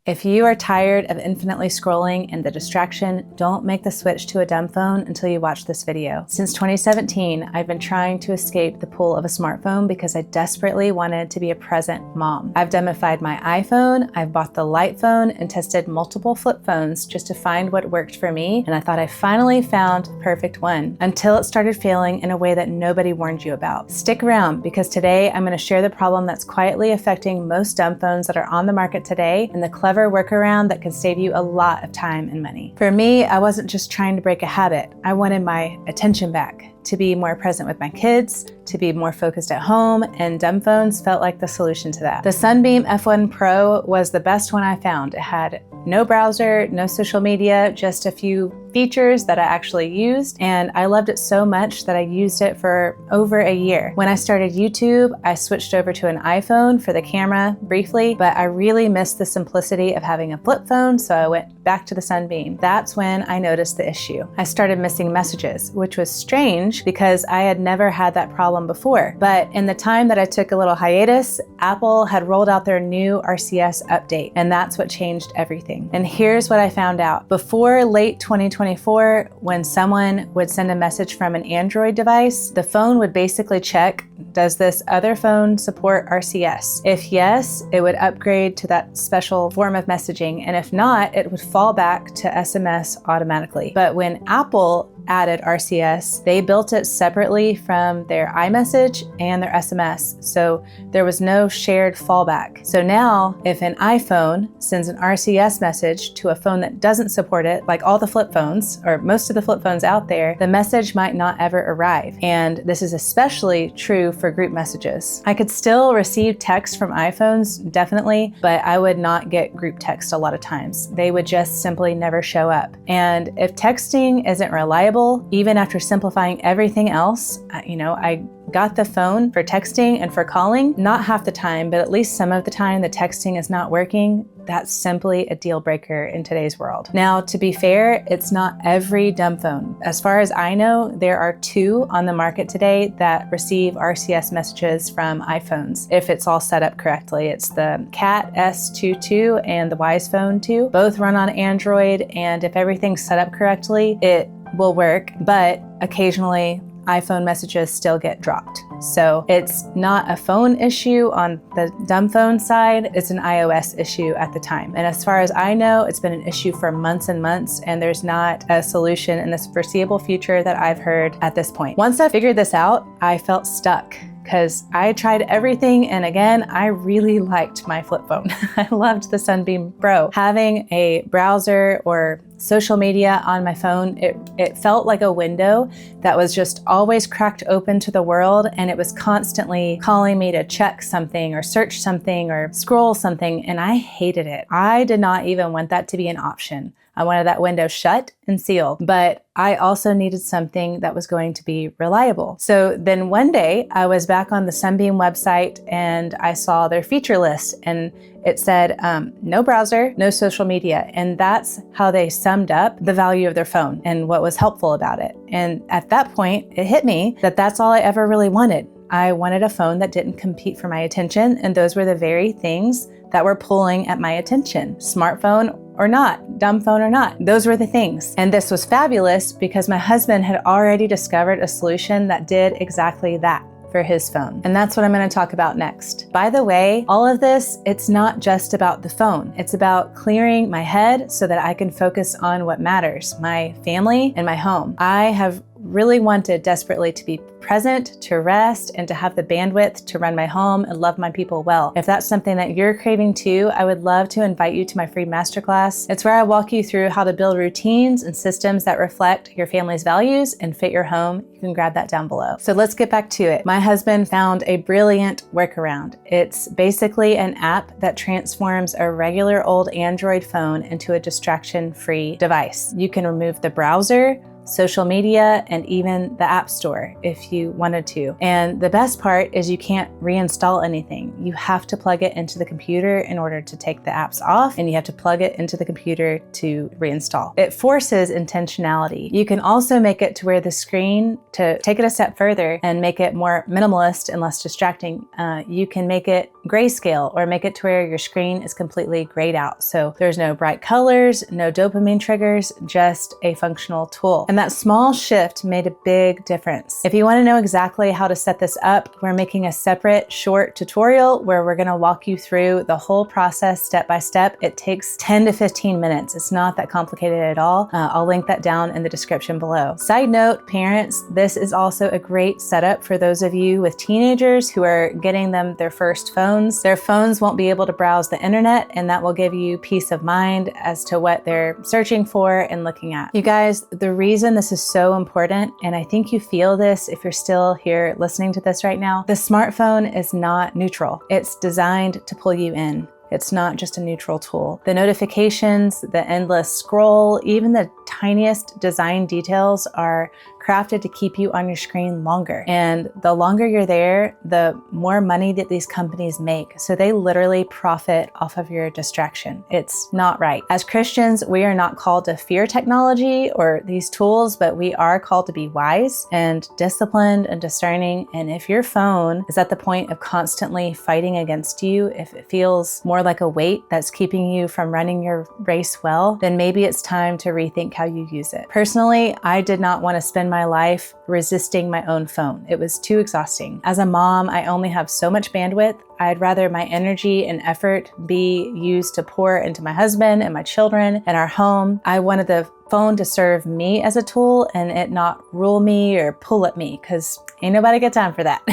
If you are tired of infinitely scrolling and the distraction, don't make the switch to a dumb phone until you watch this video. Since 2017, I've been trying to escape the pull of a smartphone because I desperately wanted to be a present mom. I've dumbified my iPhone, I've bought the light phone and tested multiple flip phones just to find what worked for me, and I thought I finally found the perfect one, until it started failing in a way that nobody warned you about. Stick around, because today I'm going to share the problem that's quietly affecting most dumb phones that are on the market today, and the clever workaround that can save you a lot of time and money. For me, I wasn't just trying to break a habit. I wanted my attention back, to be more present with my kids, to be more focused at home, and dumb phones felt like the solution to that. The Sunbeam F1 Pro was the best one I found. It had no browser, no social media, just a few features that I actually used, and I loved it so much that I used it for over a year. When I started YouTube, I switched over to an iPhone for the camera briefly, but I really missed the simplicity of having a flip phone, so I went back to the Sunbeam. That's when I noticed the issue. I started missing messages, which was strange because I had never had that problem before. But in the time that I took a little hiatus, Apple had rolled out their new RCS update, and that's what changed everything. And here's what I found out. Before late 2024, when someone would send a message from an Android device, the phone would basically check, does this other phone support RCS? If yes, it would upgrade to that special form of messaging, and if not, it would fall back to SMS automatically. But when Apple added RCS, they built it separately from their iMessage and their SMS, so there was no shared fallback. So now, if an iPhone sends an RCS message to a phone that doesn't support it, like all the flip phones, or most of the flip phones out there, the message might not ever arrive. And this is especially true for group messages. I could still receive text from iPhones, definitely, but I would not get group text a lot of times. They would just simply never show up. And if texting isn't reliable, even after simplifying everything else, I got the phone for texting and for calling. Not half the time, but at least some of the time the texting is not working. That's simply a deal breaker in today's world. Now, to be fair, it's not every dumb phone. As far as I know, there are 2 on the market today that receive RCS messages from iPhones, if it's all set up correctly. It's the Cat S22 and the Wise Phone 2. Both run on Android, and if everything's set up correctly, it will work, but occasionally iPhone messages still get dropped. So it's not a phone issue on the dumb phone side, it's an iOS issue at the time. And as far as I know, it's been an issue for months and months, and there's not a solution in this foreseeable future that I've heard at this point. Once I figured this out, I felt stuck, because I tried everything, and again, I really liked my flip phone. I loved the Sunbeam Pro. Having a browser or social media on my phone, it felt like a window that was just always cracked open to the world, and it was constantly calling me to check something or search something or scroll something, and I hated it. I did not even want that to be an option. I wanted that window shut and sealed, but I also needed something that was going to be reliable. So then one day I was back on the Sunbeam website and I saw their feature list, and it said no browser, no social media. And that's how they summed up the value of their phone and what was helpful about it. And at that point, it hit me that that's all I ever really wanted. I wanted a phone that didn't compete for my attention, and those were the very things that were pulling at my attention. Smartphone or not, dumb phone or not, those were the things. And this was fabulous because my husband had already discovered a solution that did exactly that for his phone. And that's what I'm going to talk about next. By the way, all of this, it's not just about the phone. It's about clearing my head so that I can focus on what matters, my family and my home. I have really wanted desperately to be present, to rest, and to have the bandwidth to run my home and love my people well. If that's something that you're craving too, I would love to invite you to my free masterclass. It's where I walk you through how to build routines and systems that reflect your family's values and fit your home. You can grab that down below. So let's get back to it. My husband found a brilliant workaround. It's basically an app that transforms a regular old Android phone into a distraction-free device. You can remove the browser, social media, and even the App Store if you wanted to. And the best part is you can't reinstall anything. You have to plug it into the computer in order to take the apps off, and you have to plug it into the computer to reinstall. It forces intentionality. You can also make it to where the screen, to take it a step further and make it more minimalist and less distracting, you can make it grayscale or make it to where your screen is completely grayed out. So there's no bright colors, no dopamine triggers, just a functional tool. And that small shift made a big difference. If you want to know exactly how to set this up, we're making a separate short tutorial where we're going to walk you through the whole process step by step. It takes 10 to 15 minutes. It's not that complicated at all. I'll link that down in the description below. Side note, parents, this is also a great setup for those of you with teenagers who are getting them their first phones. Their phones won't be able to browse the internet, and that will give you peace of mind as to what they're searching for and looking at. You guys, the reason this is so important, and I think you feel this if you're still here listening to this right now, the smartphone is not neutral. It's designed to pull you in. It's not just a neutral tool. The notifications, the endless scroll, even the tiniest design details are crafted to keep you on your screen longer. And the longer you're there, the more money that these companies make. So they literally profit off of your distraction. It's not right. As Christians, we are not called to fear technology or these tools, but we are called to be wise and disciplined and discerning. And if your phone is at the point of constantly fighting against you, if it feels more like a weight that's keeping you from running your race well, then maybe it's time to rethink how you use it. Personally, I did not want to spend my life resisting my own phone. It was too exhausting. As a mom, I only have so much bandwidth. I'd rather my energy and effort be used to pour into my husband and my children and our home. I wanted the phone to serve me as a tool and it not rule me or pull at me, because ain't nobody got time for that.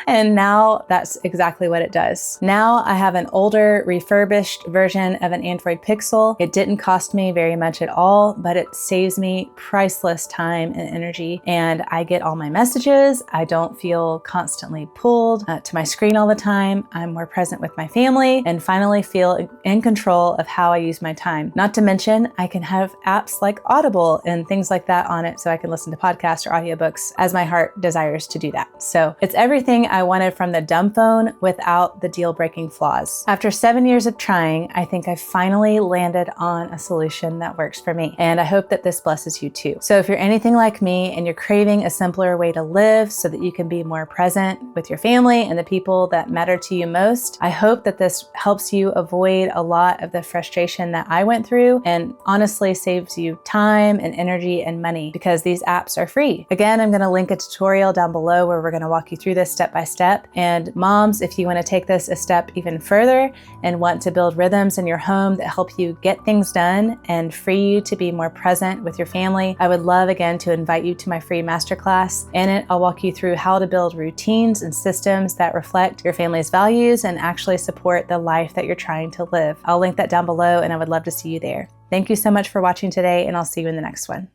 And now that's exactly what it does. Now I have an older refurbished version of an Android Pixel. It didn't cost me very much at all, but it saves me priceless time and energy. And I get all my messages. I don't feel constantly pulled to my screen all the time. I'm more present with my family and finally feel in control of how I use my time. Not to mention, I can have apps like Audible and things like that on it so I can listen to podcasts or audiobooks as my heart desires to do that. So it's everything I wanted from the dumb phone without the deal-breaking flaws. After 7 years of trying, I think I finally landed on a solution that works for me. And I hope that this blesses you too. So if you're anything like me and you're craving a simpler way to live so that you can be more present with your family and the people that matter to you most, I hope that this helps you avoid a lot of the frustration that I went through and honestly saves you time and energy and money, because these apps are free. Again, I'm going to link a tutorial down below where we're going to walk you through this step by step. And moms, if you want to take this a step even further and want to build rhythms in your home that help you get things done and free you to be more present with your family, I would love again to invite you to my free masterclass. In it, I'll walk you through how to build routines and systems that reflect your family's values and actually support the life that you're trying to live. I'll link that down below and I would love to see you there. Thank you so much for watching today, and I'll see you in the next one.